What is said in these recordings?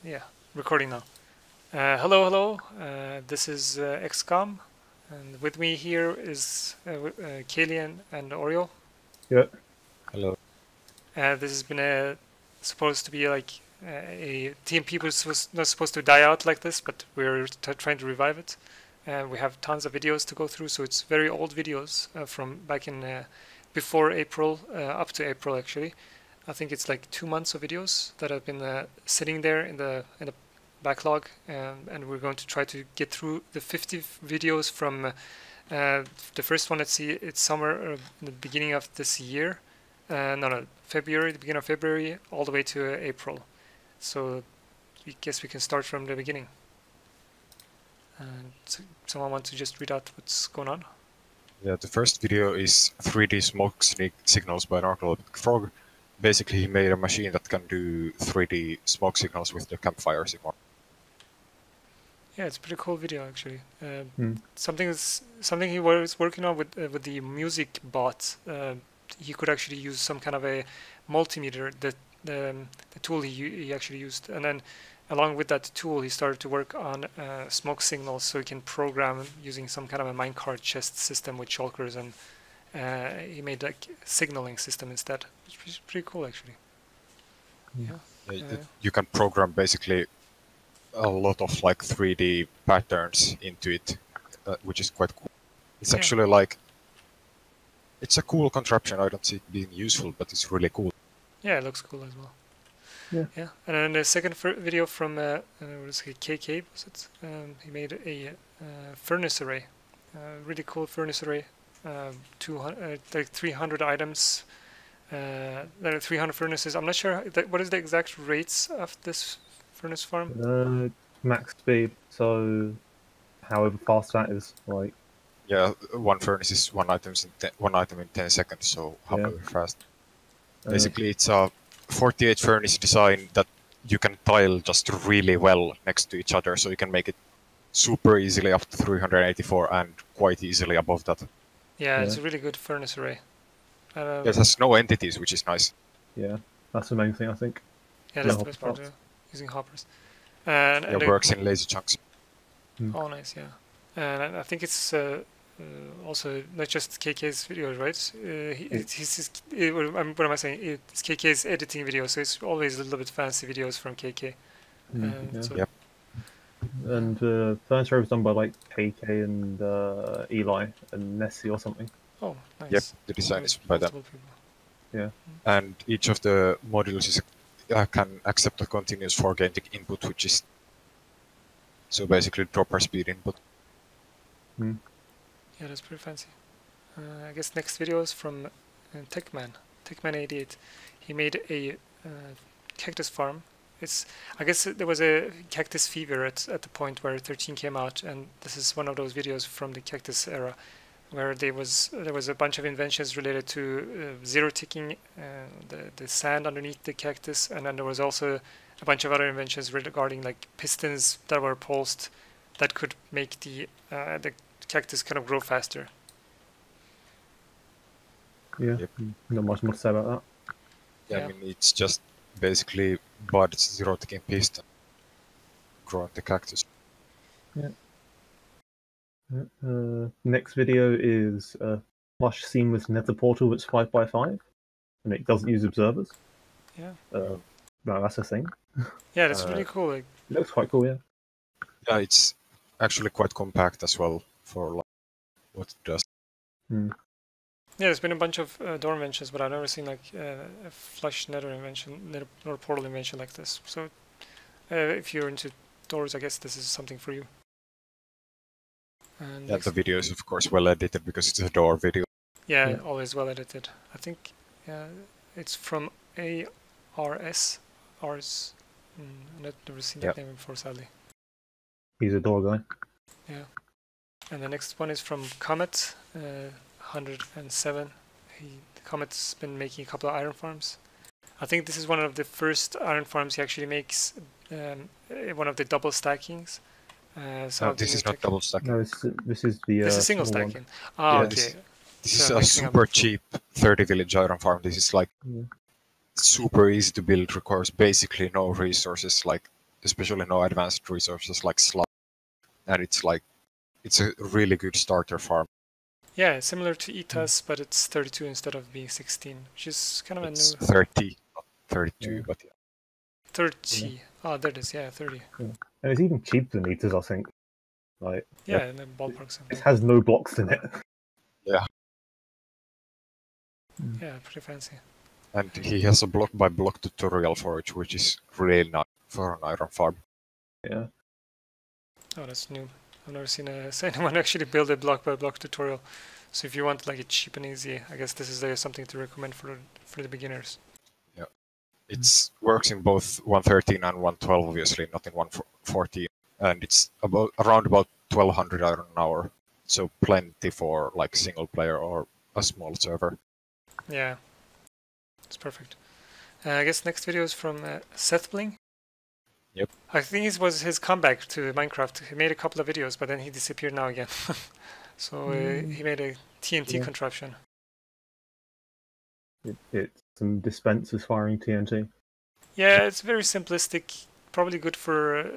Yeah, recording now. Hello. This is XCOM, and with me here is Kalian and Oriole. Yeah. Hello. This has been supposed to be like a TMP was not supposed to die out like this, but we're trying to revive it. We have tons of videos to go through, so it's very old videos from back in before April, up to April actually. I think it's like 2 months of videos that have been sitting there in the backlog, and we're going to try to get through the 50 videos from the first one. Let's see, it's somewhere in the beginning of this year. No, February, the beginning of February, all the way to April. So I guess we can start from the beginning. And someone wants to just read out what's going on? Yeah, the first video is 3D smoke signals by Narcoleptic Frog. Basically, he made a machine that can do 3D smoke signals with the campfire signal. Yeah, it's a pretty cool video actually. Something he was working on with the music bot. He could actually use some kind of a multimeter, the tool he actually used, and then along with that tool he started to work on smoke signals, so he can program using some kind of a minecart chest system with shulkers, and he made like signaling system instead, which is pretty cool actually. You can program basically a lot of like 3D patterns into it, which is quite cool. It's actually like, it's a cool contraption. I don't see it being useful, but it's really cool. Yeah, it looks cool as well. Yeah. And then the second video from what is it, KK was it? He made a furnace array, really cool furnace array. 200, like 300 items. There are 300 furnaces. I'm not sure what is the exact rates of this furnace farm. Max speed. So, however fast that is, like. Yeah, one furnace is one item in 10 seconds. So however fast. Basically, it's a 48 furnace design that you can tile just really well next to each other, so you can make it super easily up to 384 and quite easily above that. Yeah, it's a really good furnace array. It has no entities, which is nice. Yeah, that's the main thing, I think. Yeah, that's the best part, using hoppers. And it works in lazy chunks. Oh, nice, yeah. And I think it's also not just KK's videos, right? What am I saying? It's KK's editing video, so it's always a little bit fancy videos from KK. Yep. And the furnace array was done by like KK and Eli and Nessie or something. Oh, nice. Yep, the design is by them. Yeah. And each of the modules can accept a continuous forgating input, which is so basically dropper speed input. Yeah, that's pretty fancy. I guess next video is from Techman88. He made a cactus farm. I guess there was a cactus fever at the point where 13 came out, and this is one of those videos from the cactus era, where there was a bunch of inventions related to zero ticking, the sand underneath the cactus, and then there was also a bunch of other inventions regarding like pistons that were pulsed that could make the cactus kind of grow faster. Yeah, not much more to say about that. Yeah, I mean, it's just basically Bud's zero ticking piston growing the cactus. Yeah. Next video is a flush seamless nether portal that's 5x5, and it doesn't use observers. Yeah. No, that's a thing. Yeah, that's really cool. It looks quite cool, yeah. Yeah, it's actually quite compact as well for like what it does. Yeah, there's been a bunch of door inventions, but I've never seen like a flush nether invention, nether portal invention like this. So if you're into doors, I guess this is something for you. And yeah, the video is of course well edited because it's a door video. Yeah, always well edited. I think it's from ARS. I've never seen that name before, sadly. He's a door guy. Yeah. And the next one is from Comet 107. Comet's been making a couple of iron farms. I think this is one of the first iron farms he actually makes, one of the double stackings. So this is not double stacking. No, this is the. This is single stacking. One. Ah, okay. This is a super cheap 30 village iron farm. This is like super easy to build, requires basically no resources. Like especially no advanced resources like slot, and it's a really good starter farm. Yeah, similar to ETAS, but it's 32 instead of being 16, which is kind of It's a new 30, not 32, Yeah. but yeah. 30. Oh, there it is. Yeah, 30. And it's even cheaper than Eaters, I think. Like, Yeah, in the ballpark it something. has no blocks in it. Yeah, Yeah, pretty fancy. and he has a block-by-block tutorial for it, which is really nice for an iron farm. Yeah. Oh, that's new. I've never seen anyone actually build a block-by-block tutorial. So if you want like a cheap and easy, I guess this is something to recommend for the beginners. It works in both 113 and 112, obviously, not in 114, and it's around about 1200 iron an hour, so plenty for like single player or a small server. Yeah, it's perfect. I guess next video is from Seth Bling. Yep. I think it was his comeback to Minecraft. He made a couple of videos, but then he disappeared now again. So he made a TNT contraption. It's some dispensers firing TNT. Yeah, it's very simplistic. Probably good for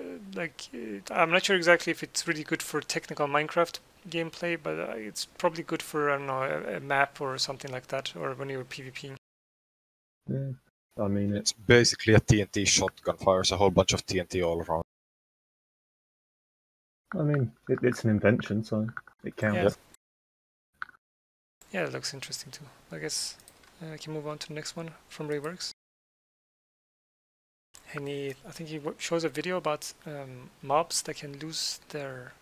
I'm not sure exactly if it's really good for technical Minecraft gameplay, but it's probably good for, I don't know, a map or something like that, or when you're PvPing. Yeah. I mean, It's basically a TNT shotgun, fires a whole bunch of TNT all around. it's an invention, so it counts. Yeah, it looks interesting too. I guess I can move on to the next one from Rayworks. And I think he shows a video about mobs that can lose their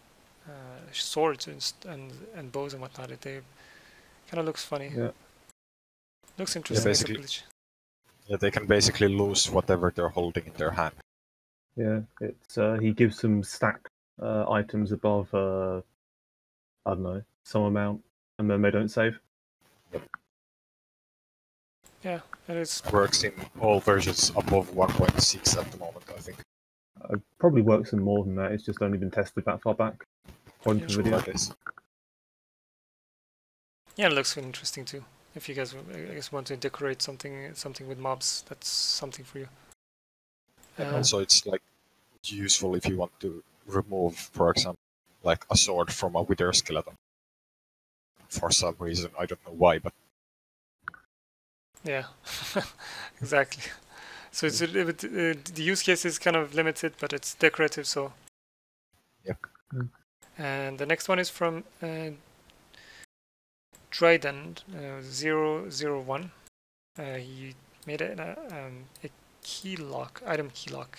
swords and bows and whatnot. It kind of looks funny. Yeah. Looks interesting. basically. Yeah, they can basically lose whatever they're holding in their hand. Yeah, it's he gives some stacked items above I don't know, some amount, and then they don't save. Yeah, it is. Works in all versions above 1.6 at the moment, I think. It probably works in more than that. It's just only been tested that far back. According to the video. Yeah, it looks interesting too. If you guys, I guess, want to decorate something with mobs, that's something for you. Also, it's like useful if you want to remove, for example, like a sword from a wither skeleton. For some reason, I don't know why, but yeah, exactly. So it's the use case is kind of limited, but it's decorative. So. Yep. And the next one is from Dryden 001. He made a key lock, item key lock.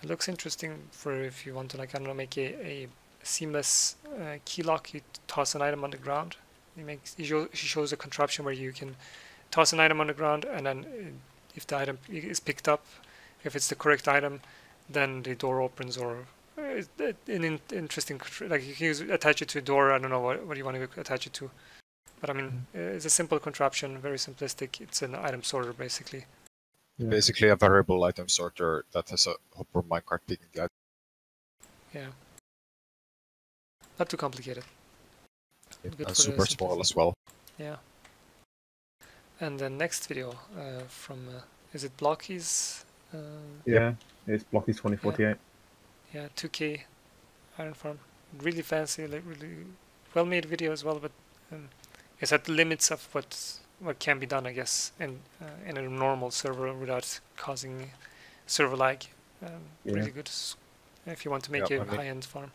It looks interesting for if you want to, like, I don't know, make a seamless key lock. You toss an item on the ground. He shows a contraption where you can toss an item on the ground, and then if the item is picked up, if it's the correct item, then the door opens. Or an interesting, like, you can attach it to a door. I don't know what you want to attach it to, but I mean, it's a simple contraption, very simplistic. It's an item sorter basically. Yeah. Basically a variable item sorter that has a hopper minecart picking the item. Yeah. Not too complicated. And super small as well. Yeah. And the next video from, is it Blockies? Yeah, it's Blockies 2048. Yeah, 2K Iron Farm. Really fancy, like really well-made video as well, but it's at the limits of what can be done, I guess, in a normal server without causing server lag. Really good if you want to make a high-end farm.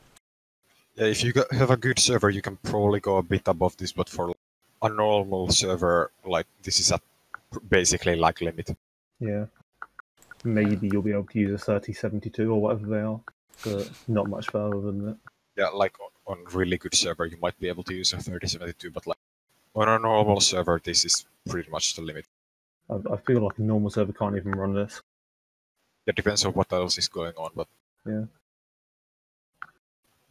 Yeah, if you have a good server, you can probably go a bit above this, but for a normal server, like, this is at basically like limit. Yeah. Maybe you'll be able to use a 3072 or whatever they are, but not much further than that. Yeah, like on really good server, you might be able to use a 3072, but like on a normal server, this is pretty much the limit. I feel like a normal server can't even run this. It depends on what else is going on, but yeah.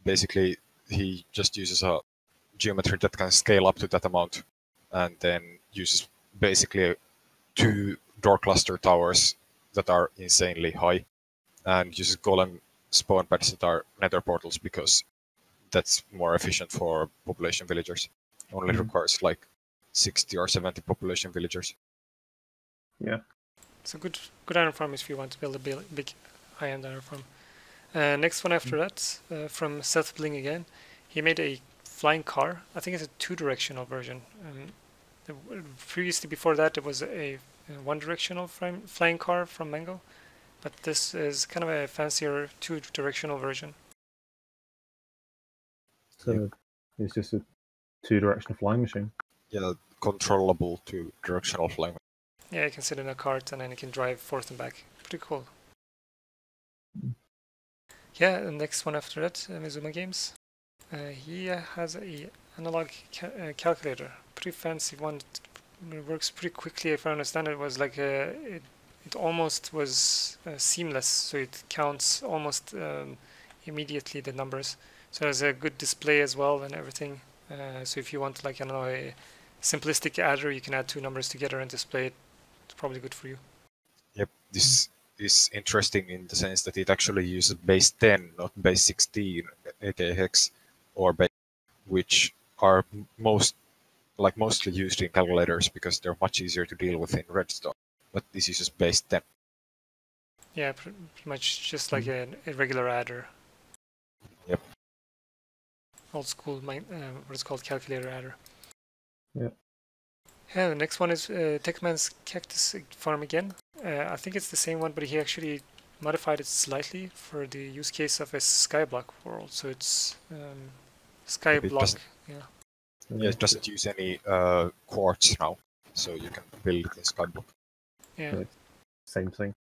Basically, he just uses a geometry that can scale up to that amount, and then uses basically 2 door cluster towers that are insanely high, and uses golem spawn pads that are nether portals because that's more efficient for population villagers. Only requires like 60 or 70 population villagers. Yeah. It's a good iron farm if you want to build a big high-end aeroform. Next one after that, from Seth Bling again, he made a flying car. I think it's a two-directional version. Previously, before that, it was a one-directional flying car from Mango, but this is kind of a fancier two-directional version. So it's just a two-directional flying machine. Yeah, controllable two-directional flying. Yeah, you can sit in a cart and then you can drive forth and back. Pretty cool. Yeah, the next one after that, Mizuma Games. He has a analog calculator, pretty fancy one. It works pretty quickly. If I understand it, was like it almost was seamless, so it counts almost immediately the numbers. So there's a good display as well and everything. So if you want, like, I don't know, a simplistic adder, you can add two numbers together and display it. It's probably good for you. Yep, this is interesting in the sense that it actually uses base 10, not base 16 AK hex or base, which are mostly used in calculators because they're much easier to deal with in Redstone. But this uses base 10. Yeah, pretty much just like a regular adder. Yep. Old school, what is called calculator adder. Yep. Yeah, the next one is Techman's Cactus Farm again. I think it's the same one, but he actually modified it slightly for the use case of a skyblock world. So it's skyblock. Yeah, it doesn't use any quartz now, so you can build it in skyblock. Yeah. Same thing.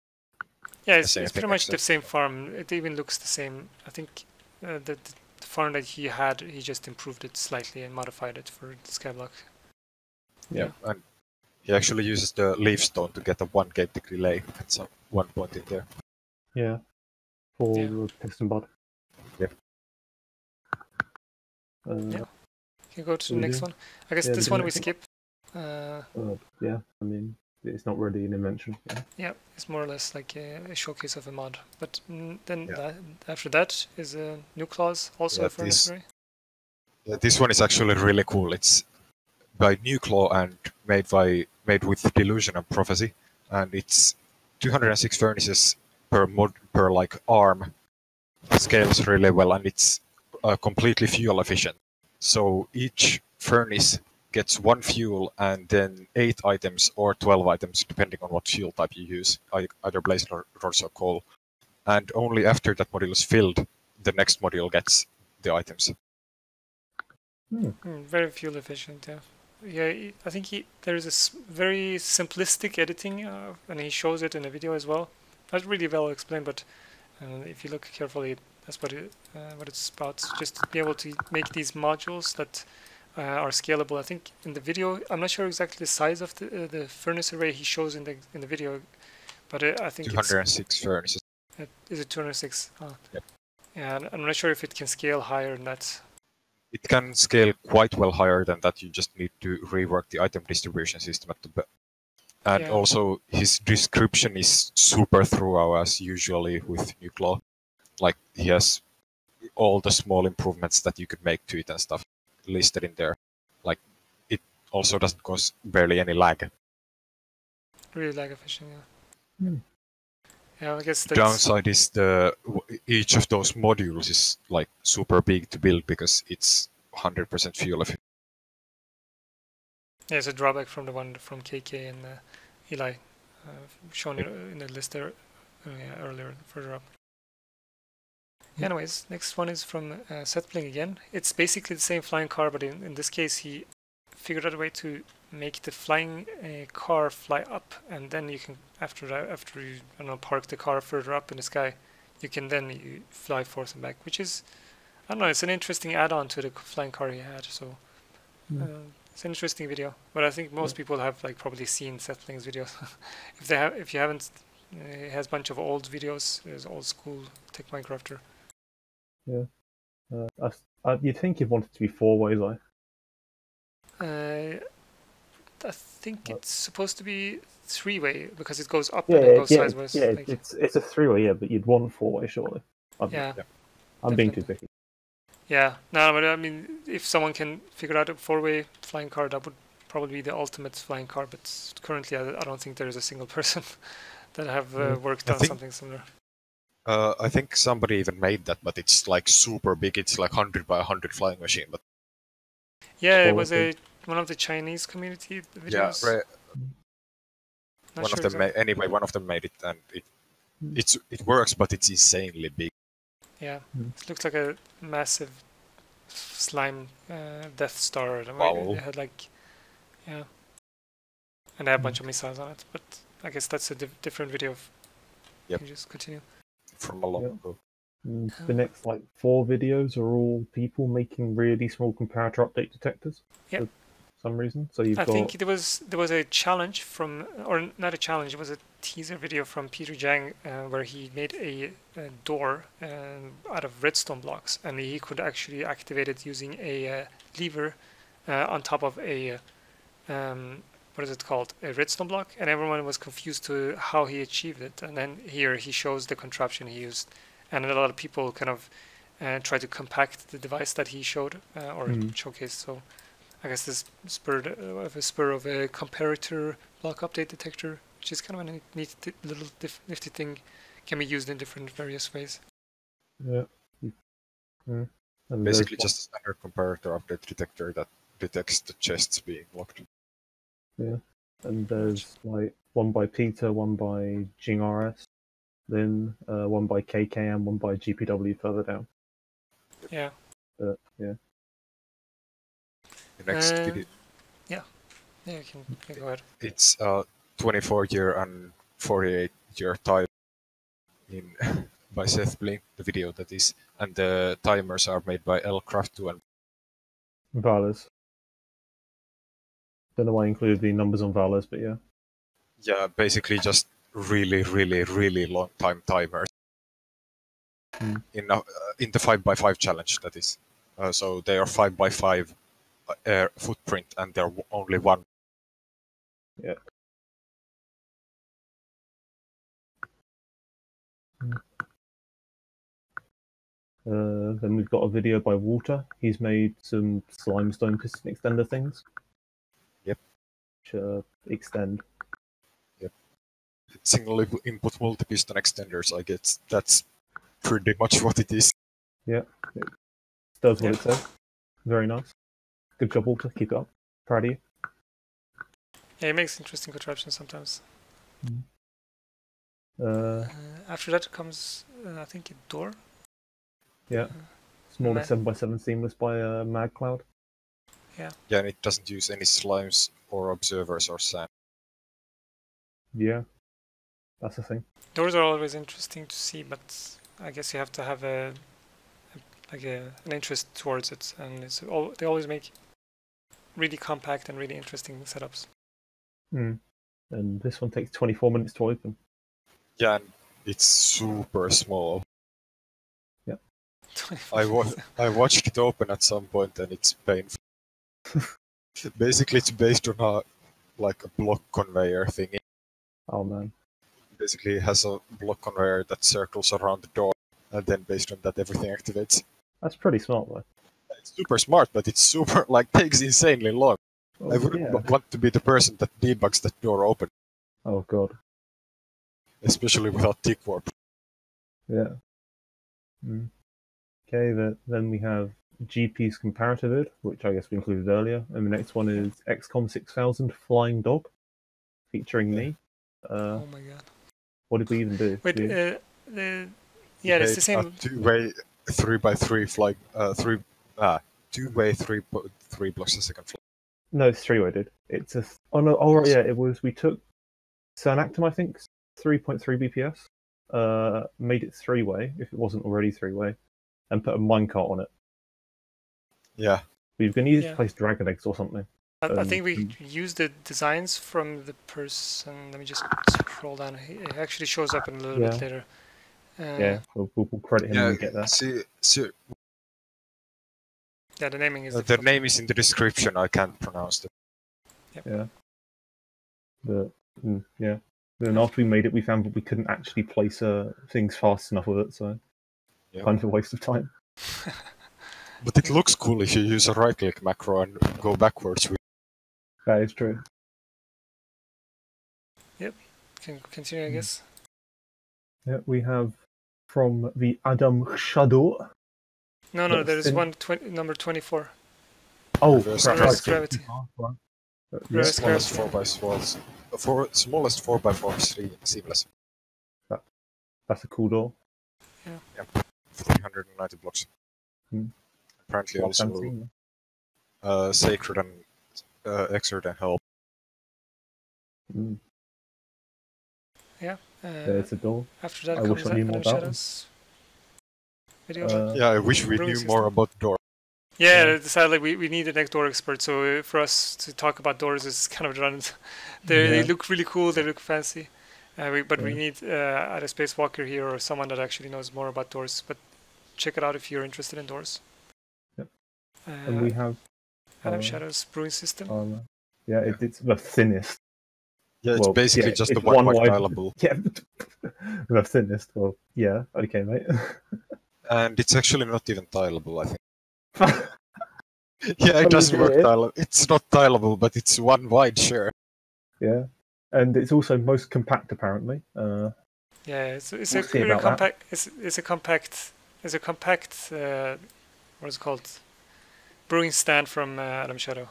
Yeah, it's pretty much the same farm. It even looks the same. I think the farm that he had, he just improved it slightly and modified it for skyblock. Yeah, and he actually uses the leaf stone to get a 1 gate delay at some one point in there. Yeah. For the piston bod. Yep. Yeah. Can go to the next one. I guess this one we skip. Yeah, I mean, it's not really an invention. Yeah, it's more or less like a showcase of a mod. But then after that is a new clause, also a furnace array. Yeah, this one is actually really cool. It's by Nuclaw and made with Delusion and Prophecy, and it's 206 furnaces per like arm. It scales really well, and it's completely fuel efficient. So each furnace gets 1 fuel and then 8 items or 12 items, depending on what fuel type you use, either blaze rods or coal. And only after that module is filled, the next module gets the items. Very fuel efficient, yeah. Yeah, I think there's a very simplistic editing, and he shows it in a video as well. Not really well explained, but if you look carefully, that's what it's about. Just to be able to make these modules that are scalable. I think in the video, I'm not sure exactly the size of the furnace array he shows in the video, but I think 206 furnaces. Is it 206? Oh. Yep. Yeah, I'm not sure if it can scale higher than that. It can scale quite well higher than that. You just need to rework the item distribution system at the back. And also, his description is super thorough, as usually with Nuclaw. Like, he has all the small improvements that you could make to it and stuff listed in there. Like, it also doesn't cause barely any lag. Really lag efficient, yeah. Yeah, I guess the downside is each of those modules is like super big to build because it's 100% fuel efficient. Yeah, it's a drawback from the one from KK and Eli, shown in the list there earlier, further up. Anyways, next one is from Seth Bling again. It's basically the same flying car, but in this case he figured out a way to make the flying car fly up, and then you can after you I don't know, park the car further up in the sky, you can then fly forth and back, which is, I don't know, it's an interesting add-on to the flying car he had. So it's an interesting video, but I think most people have probably seen Seth Bling's videos. If you haven't, he has a bunch of old videos. There's old school Tech Minecrafter. Yeah, you'd think you'd want it to be 4-way though. I think it's supposed to be 3-way because it goes up and it goes sideways. Yeah, it's a 3-way, yeah, but you'd want 4-way surely. I'm being too picky. Yeah, no, but I mean, if someone can figure out a 4-way flying car, that would probably be the ultimate flying car. But currently, I don't think there is a single person that have worked on something similar. I think somebody even made that, but it's like super big. It's like 100 by 100 flying machine. But Yeah, it was Quality. one of the Chinese community yeah, videos. Not one sure of them exactly. anyway. One of them made it, and it works, but it's insanely big. Yeah, Mm. it looks like a massive slime Death Star. Wow. It had like, yeah, and they have a bunch of missiles on it. But I guess that's a different video. Yep. You can just continue. From a long Yep. ago. And the next like 4 videos are all people making really small comparator update detectors. Yep. For some reason. So you've I got think there was a challenge from, or not a challenge, it was a teaser video from Peter Jang where he made a door out of redstone blocks, and he could actually activate it using a lever on top of a what is it called, a redstone block, and everyone was confused to how he achieved it. And then here he shows the contraption he used, and a lot of people kind of tried to compact the device that he showed or showcased. So I guess this spur of a comparator block update detector, which is kind of a neat little nifty thing, can be used in different various ways. yeah. And Basically, just a standard comparator update detector that detects the chests being locked. and there's like one by Peter, one by Jing RS, then one by KK and one by GPW further down. Yeah. Yeah. The next video, Yeah, you can go ahead. it's 24-year and 48-year time in by Seth Blink, the video that is, and the timers are made by Lcraft2 and Valors. Don't know why I included the numbers on Valors, but yeah. yeah, basically just really, really, really long time timers in the 5x5 challenge. That is, so they are 5x5 footprint, and they're only one. Yeah. Then we've got a video by Walter. He's made some slimestone piston extender things. Yep. Which extend. Yep. Single input multi-piston extenders. I guess that's pretty much what it is. Yeah. It does what it says. Very nice. Good job, Walter. Keep it up. Proud of you. Yeah, he makes interesting contraptions sometimes. After that comes, I think, a door. Yeah. Smaller Ma- 7x7 seamless by MagCloud. Yeah. Yeah, and it doesn't use any slimes or observers or sand. Yeah. That's the thing. Doors are always interesting to see, but I guess you have to have an interest towards it, and they always make really compact and really interesting setups. And this one takes 24 minutes to open. Yeah, and it's super small. Yeah. I watched it open at some point, and it's painful. Basically, it's based on a block conveyor thing. Oh man. Basically, it has a block conveyor that circles around the door, and then based on that, everything activates. That's pretty smart though. It's super smart, but it's super takes insanely long. Oh, I wouldn't want to be the person that debugs that door open, Oh god. especially without tick warp. Yeah. Okay, then we have GP's comparative vid, which I guess we included earlier, and the next one is XCOM 6000 Flying Dog, featuring me. Oh my god. What did we even do? Wait, yeah, it's the same. Two-way 3x3 flight, two-way 3 blocks a second flight. No, it's 3-way, dude. It's a. Oh no! Oh right, yeah. It was. We took Cernactum, I think, 3.3 BPS. Made it 3-way if it wasn't already 3-way, and put a minecart on it. Yeah. We were going to use it to place dragon eggs or something. I think we used the designs from the person. Let me just scroll down. It actually shows up in a little bit later. Yeah, we'll credit him when we get there. Yeah, the naming is. The name is in the description. I can't pronounce it. Yep. Yeah. Then after we made it, we found that we couldn't actually place things fast enough with it, so kind of a waste of time. But it looks cool if you use a right-click macro and go backwards. That is true. Yep. Can continue, I guess. Yeah, we have from the Adam Shadow. No, That's there is in- one number 24. Oh, Reverse crap, Reverse right. Gravity. Right. Yeah, Reverse Smallest Gravity. 4x4s. Smallest 4x4 seamless. that's a cool door. 390 blocks. Hmm. Apparently Well, also fancy. Sacred and Exert and Help. Mm. Yeah. There's a door. After that I wish comes I knew Adam more about them. Shadows. Video. Yeah, I wish we Brewing knew system. more about the door. Yeah, sadly we need an door expert. So for us to talk about doors is kind of redundant. They look really cool. They look fancy. But we need either a spacewalker here or someone that actually knows more about doors. But check it out if you're interested in doors. Yep. And we have Adam Shadows brewing system. it's the thinnest. Yeah, it's Well, basically yeah, just the it's one one wide wide- dialable. Yeah, the thinnest. Well, yeah, okay, mate. And it's actually not even tileable, I think. Yeah, it does mean, work yeah. tileable. It's not tileable, but it's one wide, sure. Yeah, and it's also most compact apparently. Yeah, it's We'll a see very about that. compact. It's a compact. It's a compact. What is it called? Brewing stand from Adam Shadow.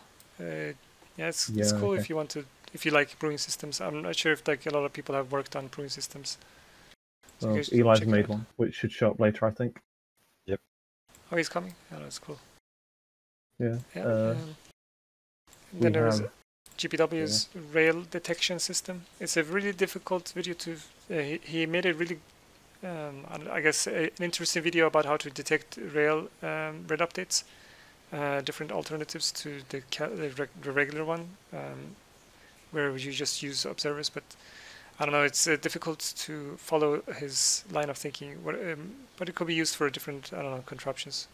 It's cool okay. if you want to. If you like brewing systems. I'm not sure if like a lot of people have worked on brewing systems. So you Well, guys should Eli's check it made out. one, which should show up later, I think. Oh, he's coming. Oh, that's cool. Yeah. Yeah. We Then there's have- GPW's rail detection system. It's a really difficult video to. He made a really, I guess, an interesting video about how to detect rail updates, different alternatives to the regular one, where you just use observers. But I don't know. It's difficult to follow his line of thinking. But it could be used for different, I don't know, contraptions.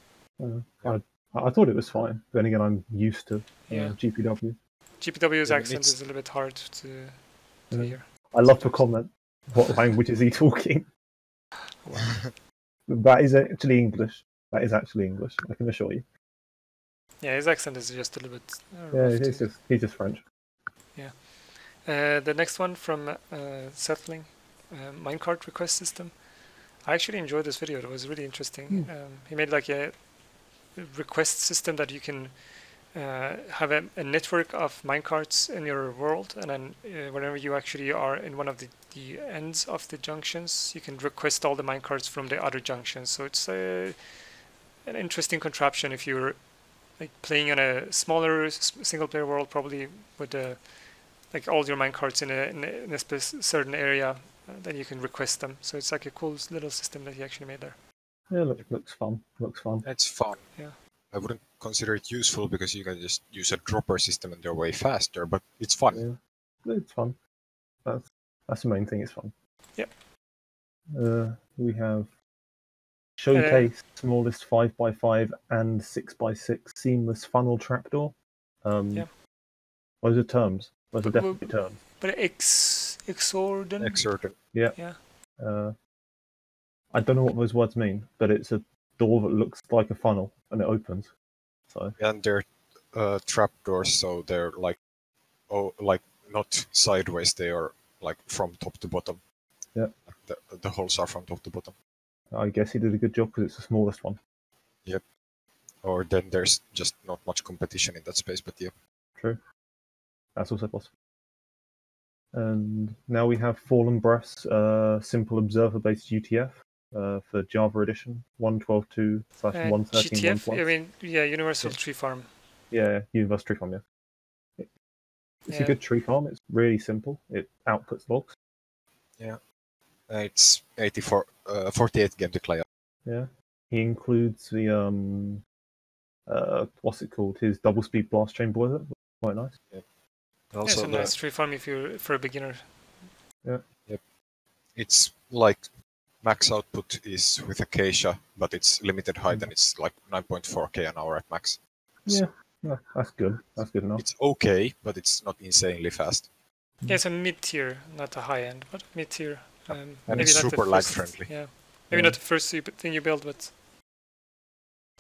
I thought it was fine. Then again, I'm used to Yeah. GPW. GPW's Yeah, accent it's- is a little bit hard to Yeah. hear. I love to comment. What language is he talking? That is actually English. That is actually English. I can assure you. Yeah, his accent is just a little bit. Yeah, rough he's just French. The next one from Settling, minecart request system. I actually enjoyed this video. It was really interesting. He made like a request system that you can have a network of minecarts in your world, and then whenever you actually are in one of the ends of the junctions, you can request all the minecarts from the other junctions. So it's an interesting contraption if you're like playing on a smaller single-player world, probably with like all your minecarts in a certain area, then you can request them. So it's like a cool little system that he actually made there. Yeah, looks fun. Looks fun. It's fun. Yeah. I wouldn't consider it useful because you can just use a dropper system and they're way faster, but it's fun. Yeah, it's fun. That's the main thing. It's fun. Yep. We have showcase smallest 5x5 and 6x6 seamless funnel trapdoor. Yeah. Those are terms. Those are But- definitely terms. But Exorden. Exerted. I don't know what those words mean, but it's a door that looks like a funnel and it opens. So And they're trapdoors, so they're like not sideways. They are like from top to bottom. Yeah. The holes are from top to bottom. I guess he did a good job because it's the smallest one. Or then there's just not much competition in that space, but yeah. True. That's also possible. And now we have Fallen Breath's simple observer-based UTF for Java Edition 1.12.2/1.13.1+. GTF. I mean, yeah, Universal Tree Farm. Yeah, Universal Tree Farm, yeah. It's Yeah. a good tree farm. It's really simple. It outputs logs. It's 48 game declare. Yeah. He includes the what's it called? His double speed blast chain boiler. Quite nice. And Yeah, also it's a nice tree farm if you're for a beginner. it's like max output is with Acacia, but it's limited height and it's like 9.4k an hour at max. Yeah, that's good. That's good enough. It's okay, but it's not insanely fast. Yeah, it's a mid tier, not a high end, but mid tier. And maybe it's not the super lag first- friendly. Yeah, maybe Yeah. not the first thing you build, but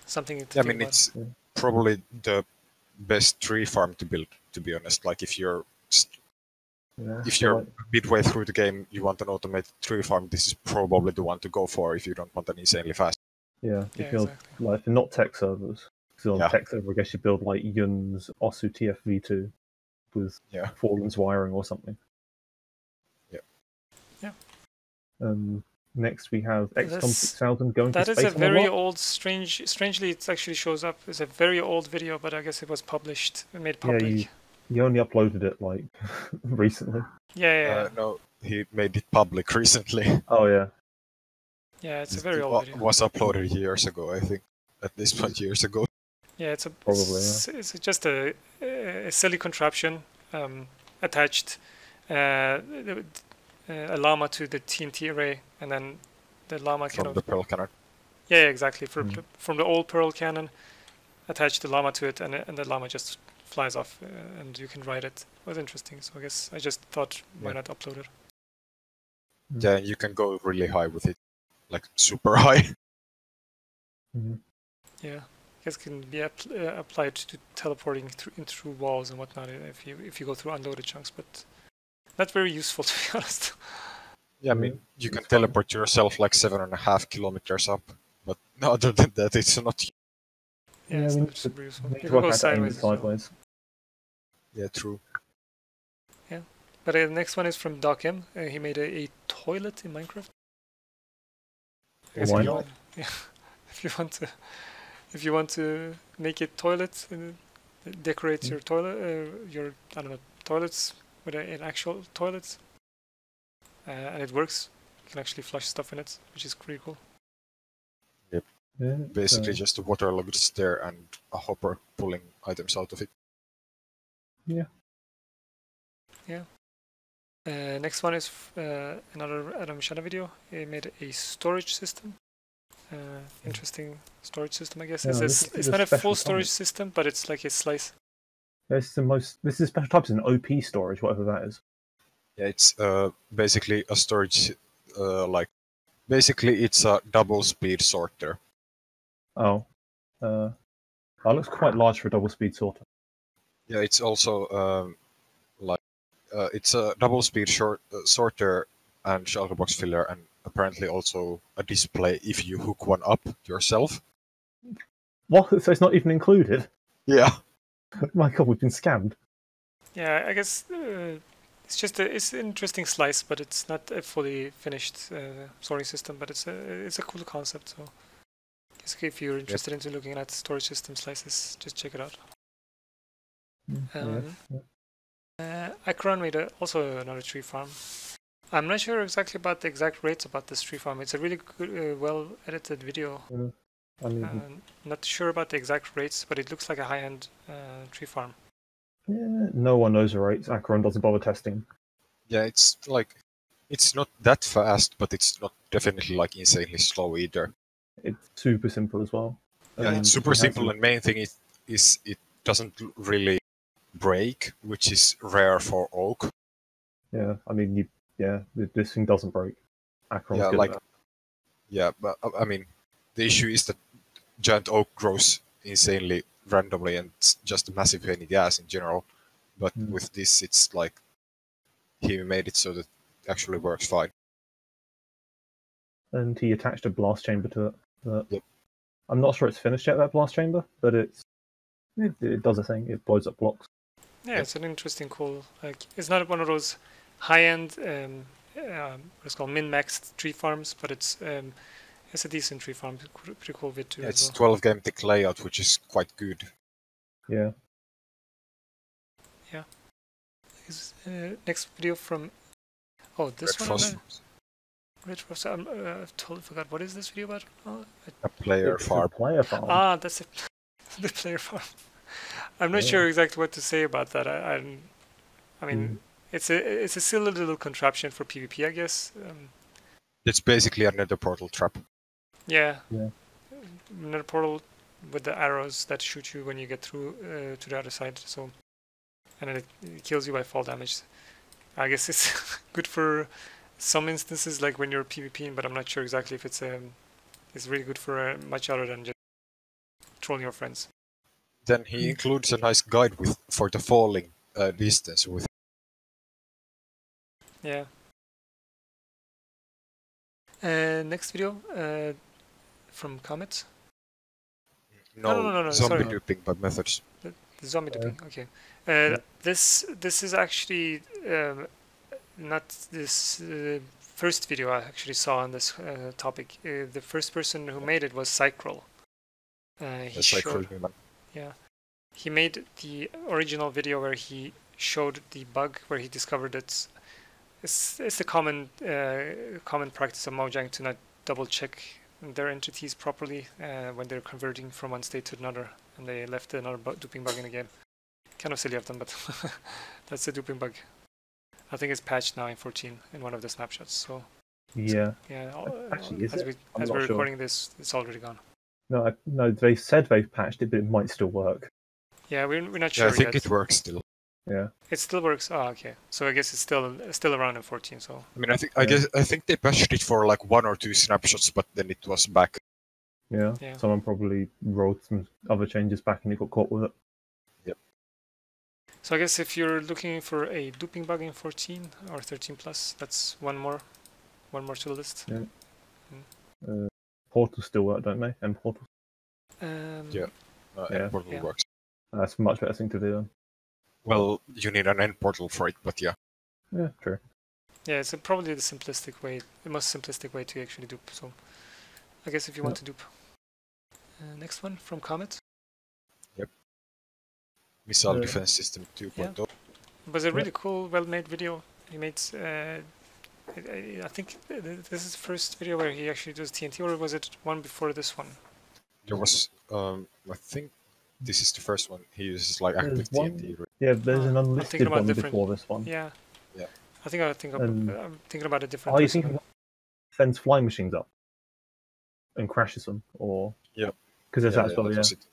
something to I think mean, about. it's probably the best tree farm to build, to be honest. Like if you're Yeah. If so, you're like, midway through the game, you want an automated tree farm, this is probably the one to go for if you don't want an insanely fast. yeah, Yeah, if you're exactly. like if you're not tech servers, because on Yeah. tech server, I guess you build like Yun's Osu TFV2 with Yeah. Fallen's wiring or something. Yeah. Yeah. Next we have XCOM This- 6000 going to That space is a on very rock. old, strangely it actually shows up. It's a very old video, but I guess it was published, made Yeah, public. you only uploaded it like recently. Yeah. No, he made it public recently. Oh yeah, Yeah, it's a It very old video. was uploaded years ago, I think. At this point, years ago. Yeah, it's Probably, it's just a silly contraption attached a llama to the TNT array, and then the llama kind From of the Pearl Cannon. yeah, exactly. Mm. From the old Pearl Cannon, attach the llama to it, and the llama just flies off, and you can ride it. It was interesting. So I guess I just thought, why Yeah. not upload it? Yeah, you can go really high with it. Like, super high. Yeah, I guess it can be applied to teleporting through walls and whatnot if you go through unloaded chunks, but not very useful to be honest. Yeah, I mean, you can it's fine. teleport yourself like 7.5 kilometers up. But other than that, it's not. Yeah, it's we not need to- super useful. we You need to can work go out how to aim it sideways. as well. sideways. Yeah, true. But the next one is from Doc M. He made a toilet in Minecraft. I guess Why if you not? want- yeah, if you want to make a toilet, decorate your toilet, your I don't know toilets with an actual toilet, and it works. You can actually flush stuff in it, which is pretty cool. Yeah, Basically, just a waterlogged stair and a hopper pulling items out of it. Next one is another Adam Shana video. He made a storage system. Interesting storage system, I guess. Yeah, this It's is a not a special full storage type. system, but it's like a slice. This is special types in OP storage, whatever that is. Yeah, it's basically a storage, basically it's a double speed sorter. Oh, that looks quite large for a double speed sorter. Yeah, it's also it's a double speed sorter and shulker box filler, and apparently also a display if you hook one up yourself. What? So it's not even included? Yeah. My God, we've been scammed. Yeah, I guess it's just it's an interesting slice, but it's not a fully finished sorting system. But it's a cool concept. So, I guess if you're interested into looking at storage system slices, just check it out. Akron made also another tree farm. I'm not sure exactly about the exact rates about this tree farm. It's a really good, well edited video. I mean, Not sure about the exact rates, but it looks like a high-end tree farm. yeah, no one knows the rates. Acheron doesn't bother testing. Yeah, it's like it's not that fast, but it's not definitely like insanely slow either. It's super simple as well. Yeah, it's super simple, and main thing is it doesn't really break, which is rare for oak. Yeah, I mean, this thing doesn't break. Acheron's Yeah, good like at that. yeah, but I mean, the issue is that giant oak grows insanely randomly, and it's just a massive pain in the ass in general. But with this, it's like he made it so that it actually works fine. And he attached a blast chamber to it. Yep. I'm not sure it's finished yet, that blast chamber, but it does a thing. It blows up blocks. Yeah, it's an interesting, cool. Like, it's not one of those high-end, what's called min-maxed tree farms, but it's a decent tree farm. Pretty cool vid too. Yeah, it's as well. 12 game tick layout, which is quite good. Yeah. Next video from this Red one. Frost, Red Frost. I totally forgot. What is this video about? a player It's farm. a player farm. Ah, that's it. The player farm. I'm not sure exactly what to say about that. I mean, it's a silly little contraption for PvP, I guess. It's basically a nether portal trap. Yeah. Yeah. Nether portal with the arrows that shoot you when you get through to the other side. So, and then it kills you by fall damage. I guess it's good for some instances, like when you're PvPing, but I'm not sure exactly if it's really good for much other than just trolling your friends. Then he includes a nice guide for the falling distance with Yeah. Next video from Comet. No, zombie sorry. duping by methods. The zombie duping. Okay. yeah. This is actually not this first video I actually saw on this topic. The first person who made it was Cycroll. He That's like showed, Human. yeah, he made the original video where he showed the bug where he discovered that it's the common practice of Mojang to not double check their entities properly when they're converting from one state to another, and they left another duping bug in the game. Kind of silly of them, but that's a duping bug. I think it's patched now in 14 in one of the snapshots. So Yeah. yeah, Actually, is as it? we're Sure. recording this, it's already gone. No, no, they said they've patched it, but it might still work. Yeah, we're not Yeah, sure I think yet. it works still. Yeah. It still works. Oh, okay. So I guess it's still around in 14. So I mean, I think they patched it for like 1 or 2 snapshots, but then it was back. Yeah. Yeah. Someone probably wrote some other changes back and it got caught with it. I guess if you're looking for a duping bug in 14 or 13 plus, that's one more to the list. Yeah. Portals still work, don't they? And portals. Yeah. Yeah. End portal Yeah. works. That's a much better thing to do. Then. Well, you need an end portal for it, but yeah. Yeah, true. Yeah, it's probably the most simplistic way to actually dupe. So I guess if you want to dupe. Next one from Comet. Missile Defense System 2.0. It was a really cool, well-made video. He made, I think this is the first video where he actually does TNT, or was it one before this one? There was, I think this is the first one. He uses like active There's one- TNT. Yeah, there's an I'm unlisted thinking about one different- before this one. Yeah. Yeah. I think I'm thinking about a different. Are you person. thinking sends flying machines up and crashes them, or because there's that as well? that Yeah. was it.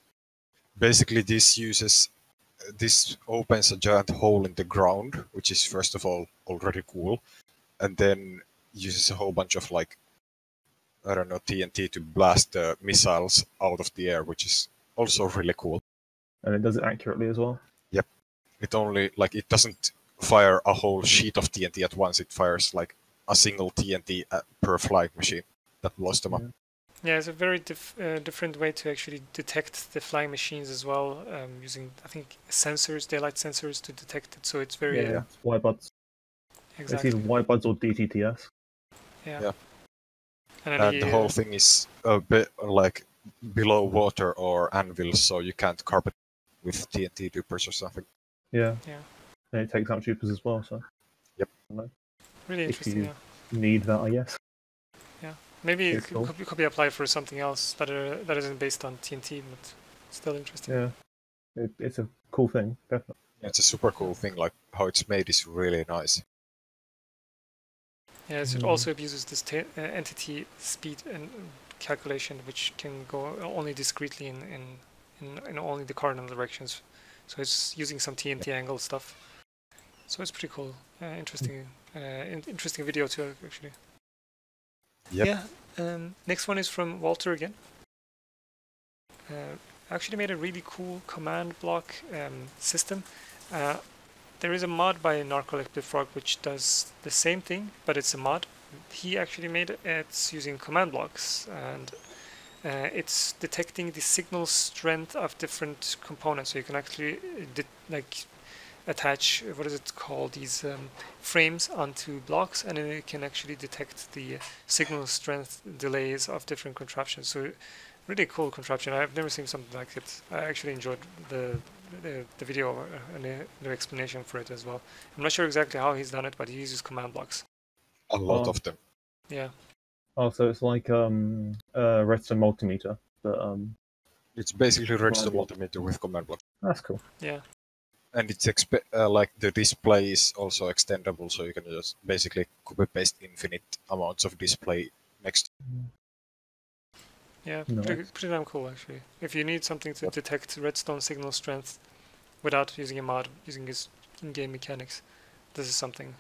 Basically, this opens a giant hole in the ground, which is first of all already cool, and then uses a whole bunch of like, I don't know, TNT to blast the missiles out of the air, which is also really cool. And it does it accurately as well. It only it doesn't fire a whole sheet of TNT at once. It fires like a single TNT per flying machine that blows them up. Yeah, it's a very different way to actually detect the flying machines as well, using I think sensors, daylight sensors to detect it. So it's very Yeah. Whitebuds. exactly. It's either whitebuds or DTTS. Yeah. And then And the whole thing is a bit like below water or anvils, so you can't carpet with TNT dupers or something. Yeah. Yeah. And it takes out troopers as well, so. Yep. really if interesting. you- Yeah. Need that, I guess. Maybe It's it cool. could be applied for something else that isn't based on TNT, but still interesting. Yeah. It's a cool thing, definitely. Yeah, it's a super cool thing. Like how it's made is really nice. Yeah, it also abuses this entity speed and calculation, which can go only discretely in only the cardinal directions. So it's using some TNT angle stuff. So it's pretty cool, interesting video too, actually. Yep. Yeah. Next one is from Walter again. Actually made a really cool command block system. There is a mod by Narcoleptic Frog which does the same thing, but it's a mod. He actually made it. It's using command blocks, and it's detecting the signal strength of different components. So you can actually attach, what is it called, these frames onto blocks, and then it can actually detect the signal strength delays of different contraptions. So really cool contraption. I've never seen something like it. I actually enjoyed the video and the explanation for it as well. I'm not sure exactly how he's done it, but he uses command blocks. A lot Oh. of them. Yeah. Oh, so it's like redstone multimeter, but It's basically redstone Command multimeter with command block. that's cool. Yeah. And it's like the display is also extendable, so you can just basically copy paste infinite amounts of display next. Yeah, Nice. pretty damn cool actually. If you need something to Yep. detect redstone signal strength without using a mod, using his in-game mechanics, this is something.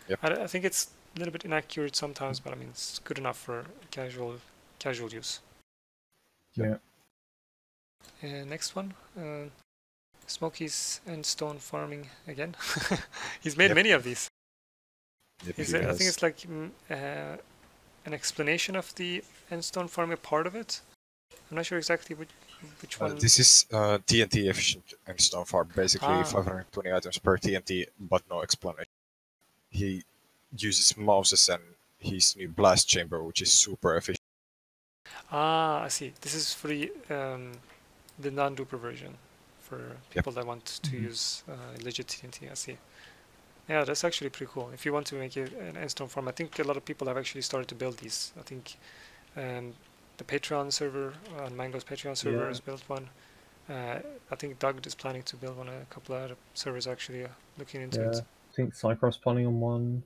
Yep. I think it's a little bit inaccurate sometimes, but I mean it's good enough for casual use. Yeah. Next one, Smokies and stone farming again. He's made Yep. many of these. Maybe Is he it, I has. think it's like an explanation of the endstone farm, a part of it. I'm not sure exactly which one. This is TNT efficient endstone farm, basically Ah. 520 items per TNT, but no explanation. He uses mouses and his new blast chamber, which is super efficient. Ah, I see. This is for the non-duper version for people that want to use legit TNT. I see. Yeah, that's actually pretty cool. If you want to make it an endstone farm, I think a lot of people have actually started to build these. I think the Patreon server on Mango's Patreon server has built one. I think Doug is planning to build one. A couple of other servers actually looking into it. I think Cycross planning on one.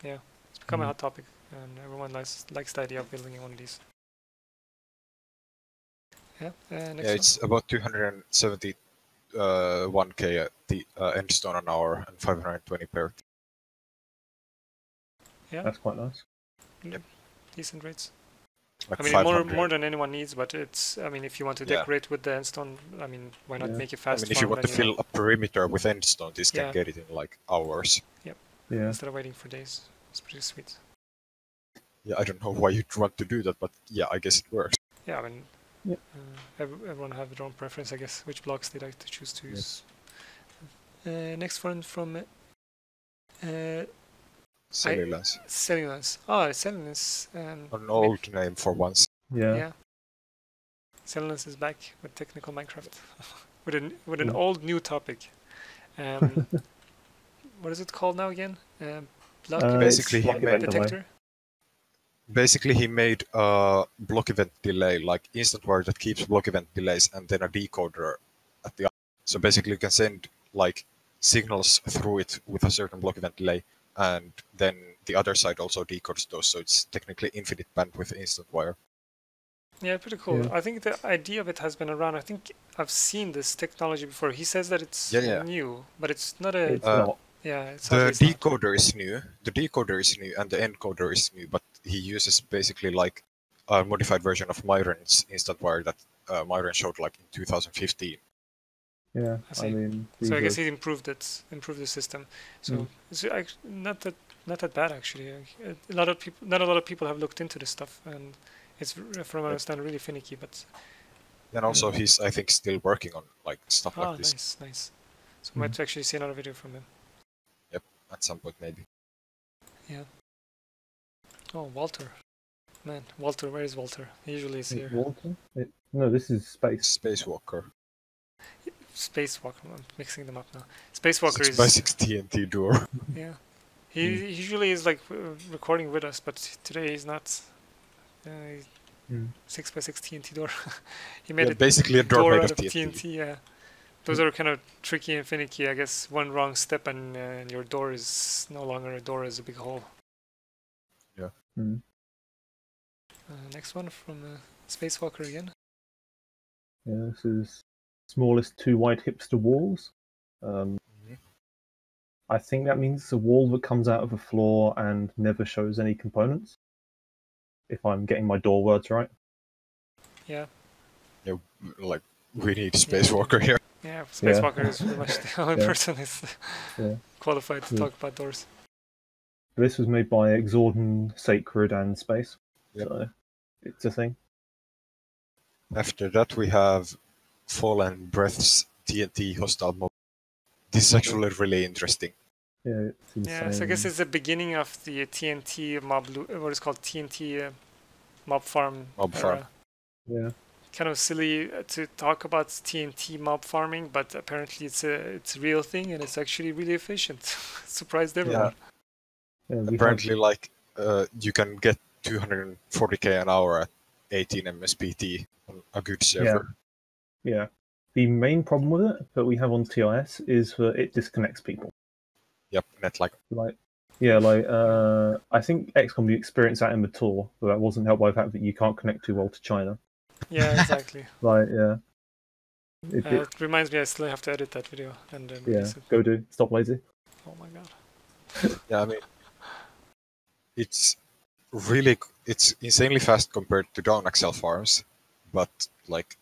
Yeah, it's become a hot topic, and everyone likes the idea of building one of these. Yeah, next It's about 271k at the endstone an hour and 520 per. Yeah, That's quite nice. decent rates. Like I mean, 500. more than anyone needs, but it's. I mean, if you want to decorate with the endstone, I mean, why not make it fast? I mean, if you want to fill a perimeter with endstone, this can get it in like hours. Yeah. Instead of waiting for days, it's pretty sweet. Yeah, I don't know why you'd want to do that, but yeah, I guess it works. Yeah, I mean, everyone have their own preference, I guess, which blocks they like to choose to use. Next one from Cellulance. Cellulance. Oh, Cellulance. An old name for once. Yeah. Cellulance is back with technical Minecraft with an old new topic. What is it called now again? Basically, block event detector. Basically, he made a block event delay, like instant wire that keeps block event delays, and then a decoder at the other. So basically, you can send like signals through it with a certain block event delay, and then the other side also decodes those. So it's technically infinite bandwidth instant wire. Yeah, pretty cool. Yeah. I think the idea of it has been around. I think I've seen this technology before. He says that it's new, but it's not a. It's not. Yeah, it's the decoder is new. The decoder is new, and the encoder is new. But he uses basically like a modified version of Myron's instant wire that Myron showed like in 2015. Yeah, I mean, so I guess he improved the system. So it's not that bad actually. Not a lot of people have looked into this stuff, and it's from what I understand really finicky. But and also he's I think still working on like stuff like this. Nice. So we might actually see another video from him. Yep, at some point maybe. Yeah. Oh, Walter. Man, Walter, where is Walter? He usually is here. Walter? No, this is Space. Spacewalker. Spacewalker. I'm mixing them up now. Spacewalker 6x6 TNT door. Yeah. He usually is like recording with us, but today he's not. 6x6 TNT door. He made it basically a door made out of of TNT. Yeah. Those are kind of tricky and finicky. I guess one wrong step and your door is no longer a door, is a big hole. Yeah. Next one from Spacewalker again. Yeah, this is smallest 2 wide hipster walls. I think that means it's a wall that comes out of a floor and never shows any components. If I'm getting my door words right. Yeah. Yeah, like we need Spacewalker here. Yeah, Spacewalker is pretty much the only person who's qualified to talk about doors. This was made by Exorden, Sacred, and Space. Yep. So it's a thing. After that, we have Fallen Breath's TNT hostile mob. This is actually really interesting. Yeah, it's insane. Yeah, so I guess it's the beginning of the TNT mob, what is called TNT mob farm. Yeah. Kind of silly to talk about TNT mob farming, but apparently it's a real thing and it's actually really efficient. Surprised everyone. Yeah, apparently, like you can get 240k an hour at 18 MSPT on a good server. Yeah. The main problem with it that we have on TIS is that it disconnects people. Yep, net like. I think XCOM you experienced that in the tour, but that wasn't helped by the fact that you can't connect too well to China. Yeah, exactly. It reminds me I still have to edit that video and then go do. Stop lazy. Oh my god. Yeah, I mean, it's insanely fast compared to Dawn Axel farms, but like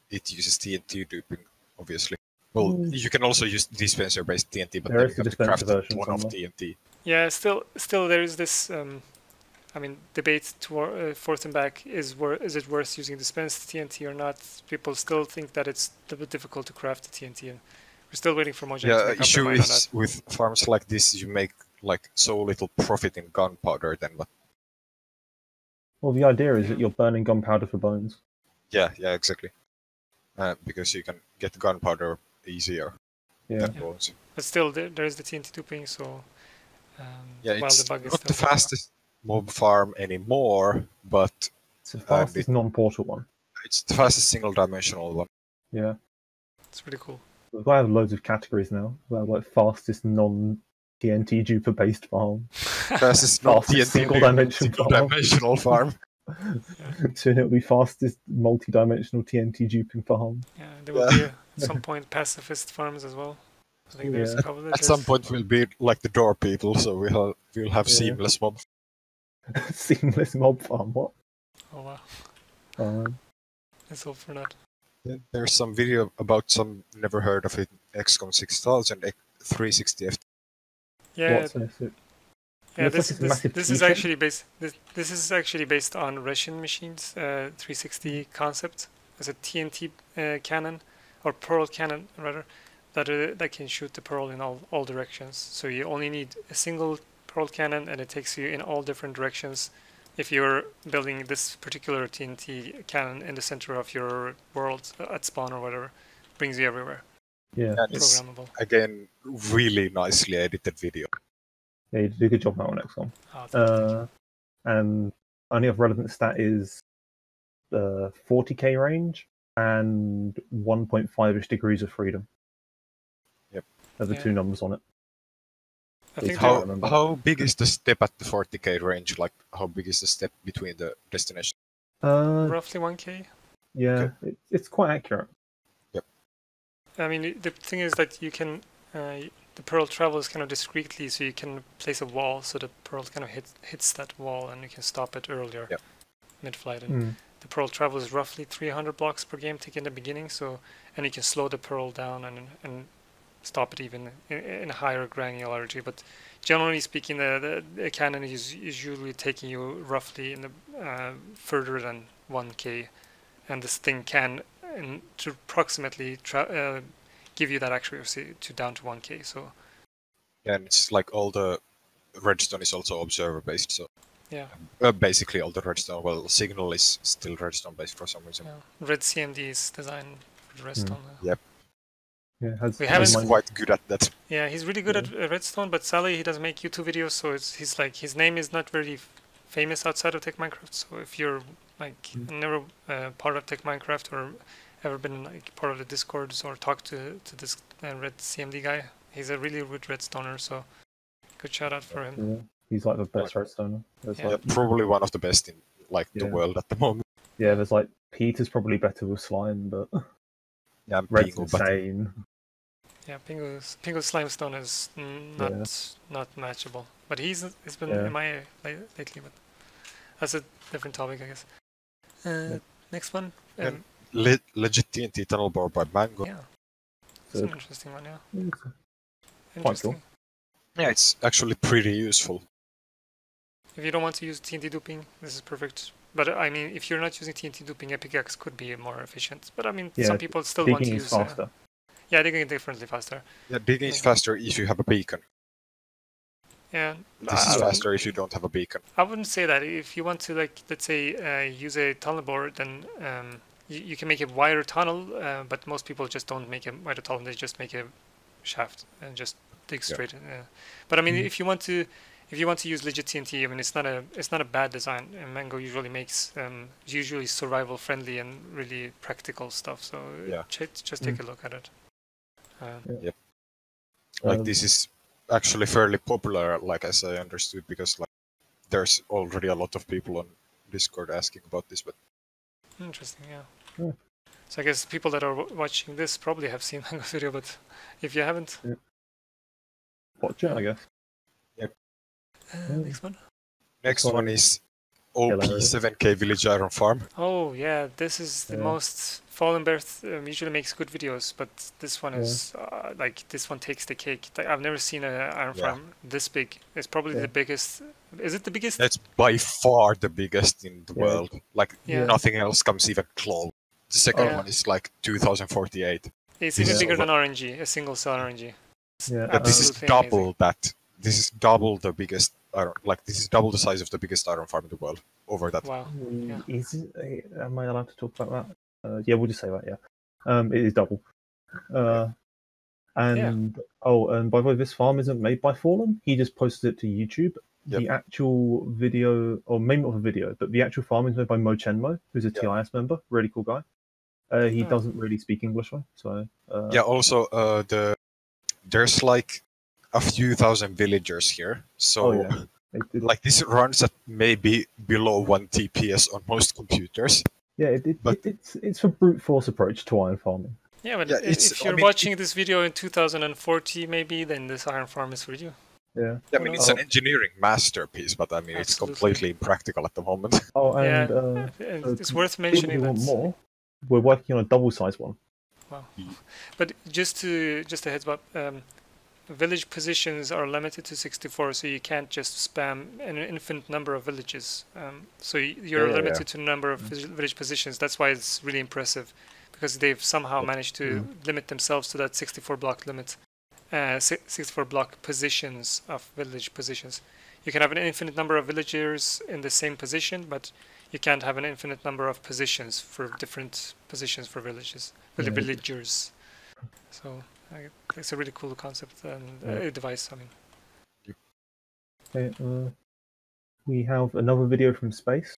it uses TNT duping, obviously. Well, you can also use dispenser-based TNT, but then you have to craft a ton of TNT. Yeah, still there is this. I mean, debate forth and back is it worth using dispensed TNT or not? People still think that it's a bit difficult to craft the TNT, and we're still waiting for Mojang to Yeah, make up their issue mind on that. is with farms like this, you make like so little profit in gunpowder then, but Well, the idea is Yeah. that you're burning gunpowder for bones. yeah, exactly. Because you can get gunpowder easier Yeah. than bones. But still, there is the TNT duping, so Yeah, while it's the bug is not still the fastest mob farm anymore, but It's the fastest non-portal one. it's the fastest single-dimensional one. Yeah. it's really cool. We've got to have loads of categories now. We have like fastest non-TNT duper based farm. Fastest not Fastest TNT single-dimensional farm. Soon it'll be fastest multi-dimensional TNT duping farm. Yeah, there will be at some point pacifist farms as well. I think there's Yeah. a couple. At some point we'll be like the door people, so we'll have Yeah. seamless mob. Seamless mob farm. What? Oh wow, let's hope for that. Yeah, there's some video about some never heard of it XCOM 6000 360 F. Yeah, What's this? yeah. looks like it's a massive This is T-shape. actually based. This is actually based on Russian machines. 360 concept as a TNT cannon or pearl cannon rather that can shoot the pearl in all directions. So you only need a single pearl cannon, and it takes you in all different directions. If you're building this particular TNT cannon in the center of your world at spawn or whatever, brings you everywhere. Yeah. And it's, Programmable. again, really nicely edited video. Yeah, you did a good job on that one, Oh, thank you. and only of relevant stat is 40k range and 1.5ish degrees of freedom. Yep. Are the Yeah. two numbers on it. I think how- they're- How big is the step at the 40k range? Like, how big is the step between the destination? roughly 1k. Yeah, it's quite accurate. I mean, the thing is that you can, the pearl travels kind of discreetly, so you can place a wall so the pearl kind of hits that wall, and you can stop it earlier, Yep. mid-flight. And Mm. the pearl travels roughly 300 blocks per game tick in the beginning, and you can slow the pearl down and stop it even in a higher granularity. But generally speaking, the cannon is usually taking you roughly in the further than 1k, and this thing can to approximately give you that accuracy to down to 1k. So Yeah, and it's like all the redstone is also observer based, so yeah, basically all the redstone. Well, signal is still redstone based for some reason. yeah. Red CMD is designed for the redstone. Yep. Yeah, it has We He's haven't- mind- quite good at that. Yeah, he's really good at redstone, but sadly he doesn't make YouTube videos, so he's like his name is not really famous outside of Tech Minecraft. So if you're like never part of Tech Minecraft or ever been like part of the Discords or talked to this Red CMD guy, he's a really good redstoner. So good shout out for him. Yeah, he's like the best redstoner. There's Yeah. like, Probably one of the best in like the Yeah. world at the moment. yeah, there's like Peter's probably better with slime, but Yeah, I'm Red's Pingu, but insane. Yeah, Pingu's Slimestone is not matchable, but he's been Yeah. MIA lately. But that's a different topic, I guess. Next one. Yeah. Legit TNT tunnel bore by Mango. Yeah, it's So- an interesting one. Yeah, It's cool. interesting. Yeah, it's actually pretty useful. If you don't want to use TNT duping, this is perfect. But I mean, if you're not using TNT duping, Epicax could be more efficient. But I mean, Yeah, some people still want to Digging use. is faster. Yeah, digging is definitely faster. Yeah, digging is Yeah. faster if you have a beacon. Yeah, This is faster if you don't have a beacon. I wouldn't say that. If you want to, like, let's say, use a tunnel bore, then you can make a wider tunnel. But most people just don't make a wider tunnel; they just make a shaft and just dig straight. But I mean, if you want to use legit TNT, I mean, it's not a bad design. Mango usually makes usually survival friendly and really practical stuff. So Yeah. just take a look at it. Like this is actually fairly popular, like as I understood, because like there's already a lot of people on Discord asking about this. But Interesting, yeah. Yeah. So I guess people that are watching this probably have seen Mango's video, but if you haven't, Watch it, I guess. next one. next Sorry. one is OP Hilarious. 7k Village Iron Farm. Oh yeah, this is the Yeah. most Fallen Birth usually makes good videos, but this one is like this one takes the cake. Like, I've never seen an iron farm this big. It's probably the biggest. Is it the biggest? It's by far the biggest in the world. Like nothing else comes even close. The second one is like 2048. It's even bigger than RNG, a single cell RNG. But this is double that. This is double the biggest iron. Like this is double the size of the biggest iron farm in the world. Over that. Wow. Yeah. Is it, am I allowed to talk about that? Yeah, we'll just say that. Yeah, it is double. And by the way, this farm isn't made by Fallen. He just posted it to YouTube. The actual video, or maybe not the video, but the actual farm is made by Mo Chenmo, who's a TIS member. Really cool guy. He doesn't really speak English, though. So Also, there's like a few thousand villagers here. So like this runs at maybe below 1 TPS on most computers. Yeah, it's a brute force approach to iron farming. Yeah, but if you're watching this video in 2040, maybe, then this iron farm is for you. Yeah. I mean, it's an engineering masterpiece, but I mean, it's completely impractical at the moment. Oh, and it's worth mentioning that. More, we're working on a double-sized one. Wow. But just a heads up, village positions are limited to 64, so you can't just spam an infinite number of villages. So you're limited to a number of village positions. That's why it's really impressive, because they've somehow managed to limit themselves to that 64 block limit. 64 block positions of village positions. You can have an infinite number of villagers in the same position, but you can't have an infinite number of positions for different positions for villages, villagers. So it's a really cool concept and device. I mean. Okay, we have another video from space,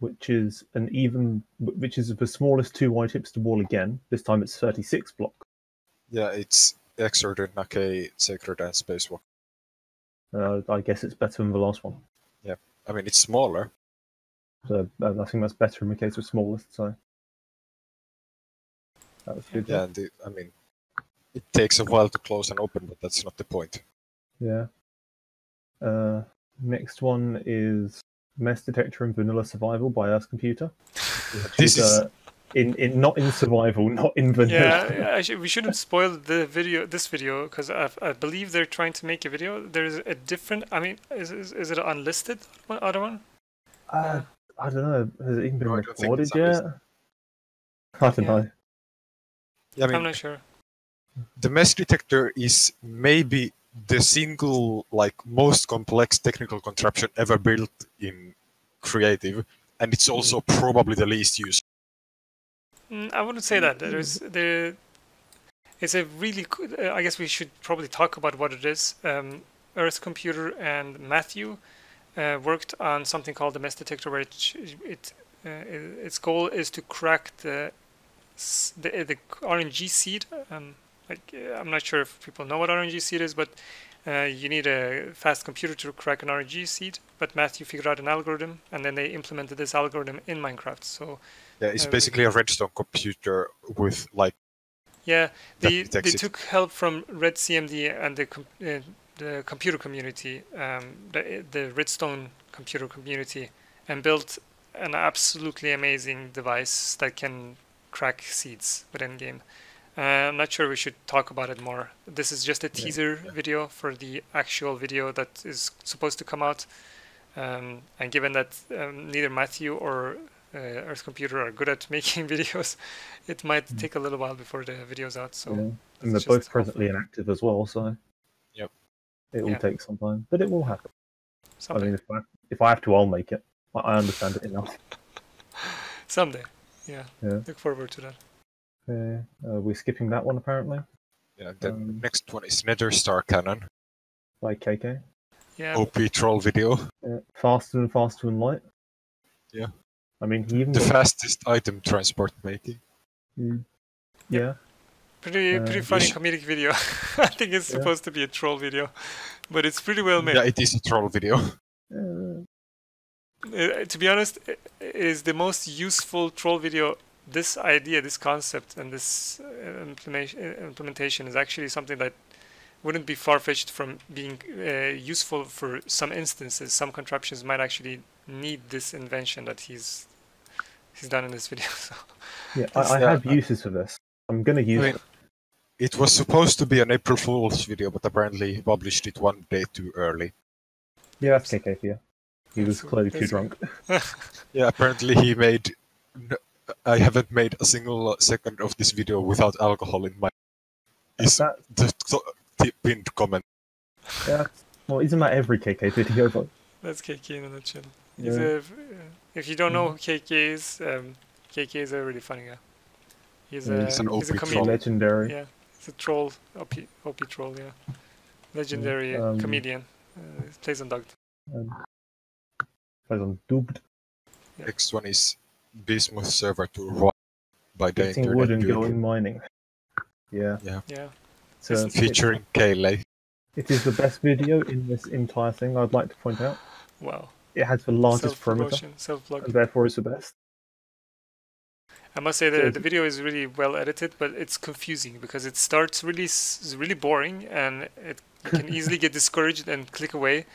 which is the smallest 2 white tips to wall again. This time it's 36 block. Yeah, it's Exorder Nake Sacred and Spacewalk. I guess it's better than the last one. Yeah, I mean it's smaller. So I think that's better in the case of smallest. So that was good. Yeah, and I mean it takes a while to close and open, but that's not the point. Yeah. Next one is Mess Detector and Vanilla Survival by Earth Computer. This is not in survival, not in vanilla. Yeah, we shouldn't spoil this video, because I believe they're trying to make a video. There's a different. I mean, is it an unlisted other one? I don't know. Has it even been recorded yet? I don't know. Yeah, I mean, I'm not sure. The Mess Detector is maybe the single most complex technical contraption ever built in creative, and it's also probably the least used. I wouldn't say that. It's a really. I guess we should probably talk about what it is. Earth Computer and Matthew worked on something called the Mess Detector, where its goal is to crack the RNG seed. I'm not sure if people know what RNG seed is, but you need a fast computer to crack an RNG seed. But Matthew figured out an algorithm, and then they implemented this algorithm in Minecraft. So yeah, it's basically a redstone computer with Yeah, they took help from Red CMD and the computer community, the Redstone computer community, and built an absolutely amazing device that can crack seeds within game. I'm not sure we should talk about it more. This is just a teaser video for the actual video that is supposed to come out. And given that neither Matthew or Earth Computer are good at making videos, it might take a little while before the video's out. So and they're both presently inactive as well, so it will take some time, but it will happen. Someday. I mean, if I have to, I'll make it. I understand it enough. Someday, yeah. Look forward to that. We're skipping that one apparently. Yeah. The next one is Nether Star Cannon by KK. Yeah. OP troll video. Faster and faster and light. Yeah. I mean, he even the fastest item transport making. Yeah. Pretty funny comedic video. I think it's supposed to be a troll video, but it's pretty well made. Yeah, it is a troll video. To be honest, it is the most useful troll video. This idea, this concept, and this implementation is actually something that wouldn't be far-fetched from being useful for some instances. Some contraptions might actually need this invention that he's he's done in this video. So Yeah, I have uses for this. I'm gonna use it. It was supposed to be an April Fool's video, but apparently he published it one day too early. Yeah, that's KK for you. He was So clearly too that's- drunk. Yeah, apparently he made. I haven't made a single second of this video without alcohol in my. Is That, the pinned comment. yeah, well, isn't that every KK video? But That's KK in a nutshell. He's yeah. if you don't know who KK is, KK is a really funny guy. He's Yeah, a he's an OP troll. comedian. legendary. Yeah, he's a troll, OP troll. Yeah, legendary comedian. Plays on Dog. Plays on Dubbed. Yeah. Next one is Bismuth server to run by the Getting internet wood and dude. going mining. Yeah. Yeah. So Featuring Kayley. it is the best video in this entire thing, I'd like to point out. Wow. It has the largest perimeter, Self-promotion, self-plug. and therefore it's the best. I must say the video is really well edited, but it's confusing because it starts really boring, and you can easily get discouraged and click away.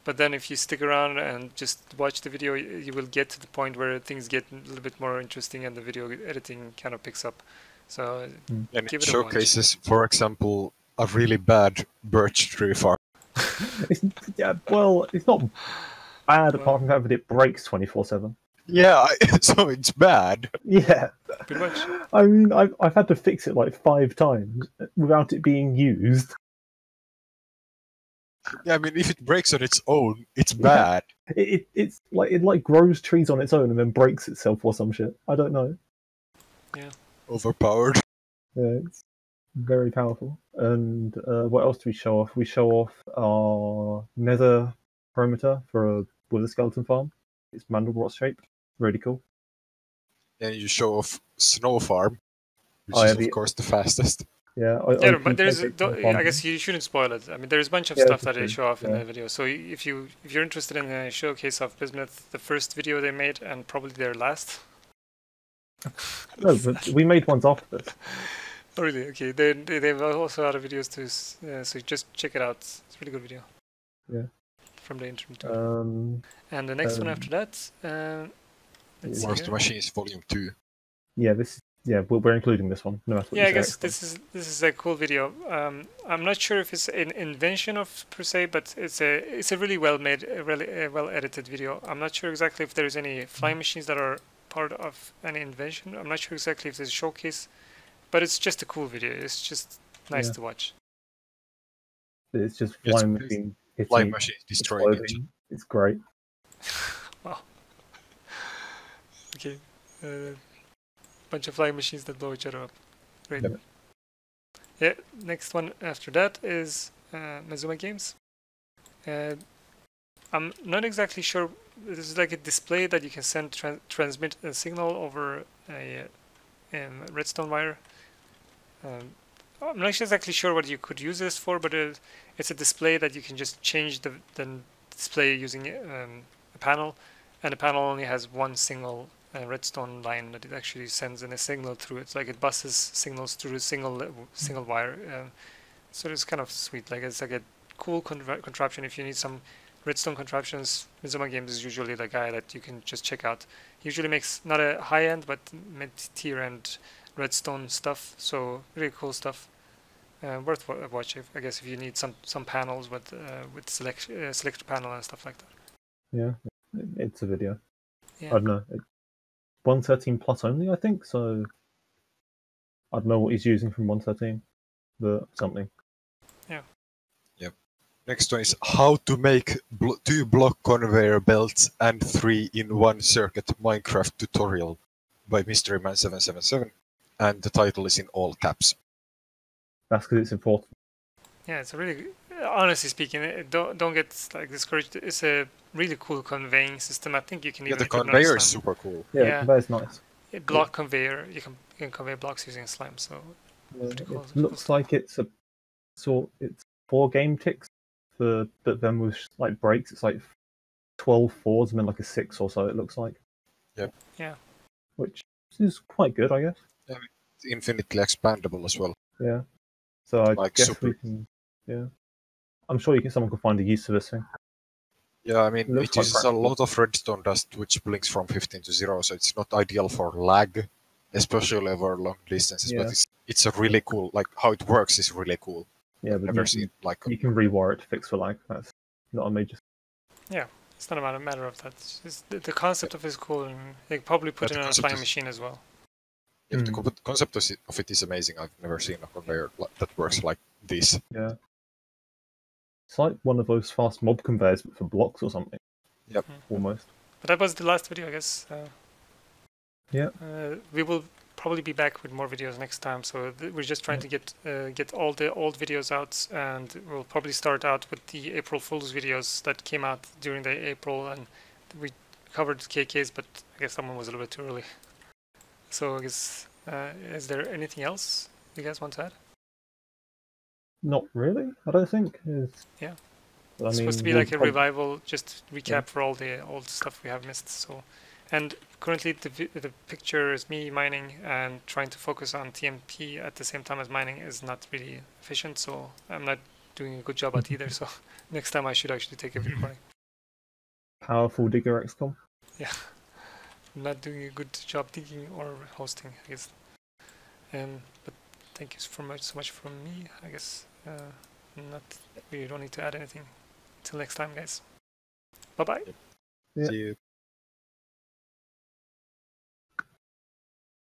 But then if you stick around and just watch the video, you will get to the point where things get a little bit more interesting and the video editing kind of picks up. So And give it it a watch. showcases, for example, a really bad birch tree farm. It's, yeah, well, it's not bad apart from the fact that it breaks 24/7. Yeah, so it's bad. Yeah, Pretty much. I mean, I've had to fix it like 5 times without it being used. Yeah, I mean, if it breaks on its own, it's bad. It's like it grows trees on its own and then breaks itself or some shit. I don't know. Overpowered. Yeah, it's very powerful. And what else do we show off? We show off our nether perimeter for a wither skeleton farm. It's Mandelbrot shaped. Really cool. Then you show off Snow Farm, which Oh, yeah, is, of course, the fastest. Yeah, Yeah, but I guess you shouldn't spoil it. I mean, there's a bunch of Yeah, stuff that's that they true. show off in Yeah. the video. So if you're interested in a showcase of Bismuth, the first video they made and probably their last. No, but we made ones after this. Oh really? Okay. They've also had videos too. So just check it out. It's a really good video. Yeah. From the interim too. And the next one after that. Let's see War of the here. Machines Volume 2. Yeah, we're including this one. No matter what Yeah, you I say. guess this is a cool video. I'm not sure if it's an invention of per se, but it's a really well made, really well edited video. I'm not sure exactly if there's any flying machines that are part of any invention. I'm not sure exactly if there's a showcase, but it's just a cool video. It's just nice Yeah. to watch. It's just It's flying machine. Flying Machines destroying it. It's great. Wow. Okay. Bunch of flying machines that blow each other up. Great. Yep. Yeah. Next one after that is Mazuma Games. I'm not exactly sure. This is like a display that you can send transmit a signal over a redstone wire. I'm not exactly sure what you could use this for, but it's a display that you can just change the display using a panel, and the panel only has one single redstone line that it actually sends in a signal through. It's like it buses signals through a single wire. So it's kind of sweet. Like it's like a cool contraption. If you need some redstone contraptions, Mizuma Games is usually the guy that you can just check out. He usually makes not a high end but mid-tier end redstone stuff. So really cool stuff. Worth watching, I guess, if you need some panels with select panel and stuff like that. Yeah, it's a video. Yeah. I don't know. 113 plus only, I think. So I don't know what he's using from 113, but something. Next one is how to make 2 block conveyor belts and 3 in 1 circuit Minecraft tutorial by MysteryMan777, and the title is in all caps. That's because it's important. Yeah, it's a really, honestly speaking, don't get like discouraged. It's a really cool conveying system. I think you can Yeah, even the conveyor is super cool. Yeah, Yeah. that's nice. a block conveyor. You can convey blocks using slime. So pretty cool. It looks like it's it's 4 game ticks, but then with like breaks, it's like 12 fours and then like a 6 or so. It looks like. Yep. Yeah. Which is quite good, I guess. It's infinitely expandable as well. Yeah. So I Like guess super- we can. Yeah. I'm sure someone can find a use for this thing. Yeah, I mean, Looks it quite uses a practical. lot of redstone dust, which blinks from 15 to 0, so it's not ideal for lag, especially over long distances. But Yeah. it's a really cool, like how it works is really cool. Yeah, I've but never seen like you can rewire it to fix for lag. That's not a major. Yeah, it's not a matter of that. It's just the concept of it is cool, and they probably put Yeah, it the on a concept flying is- machine as well. yeah, the concept of it is amazing. I've never seen a conveyor that works like this. Yeah. It's like one of those fast mob conveyors but for blocks or something. Yep. Almost. But that was the last video, I guess. Yeah. We will probably be back with more videos next time. So we're just trying to get all the old videos out, and we'll probably start out with the April Fool's videos that came out during the April, and we covered KKs, but I guess someone was a little bit too early. So I guess is there anything else you guys want to add? Not really, I don't think. Yeah. I It's supposed to be we'll like a revival, just recap for all the old stuff we have missed. So, and currently the picture is me mining and trying to focus on TMP at the same time as mining is not really efficient. So I'm not doing a good job at either. So next time I should actually take a recording. Powerful Digger XCOM. Yeah, I'm not doing a good job digging or hosting, I guess. But thank you so much from me. I guess we don't need to add anything. Till next time, guys. Bye bye. Yeah. See you.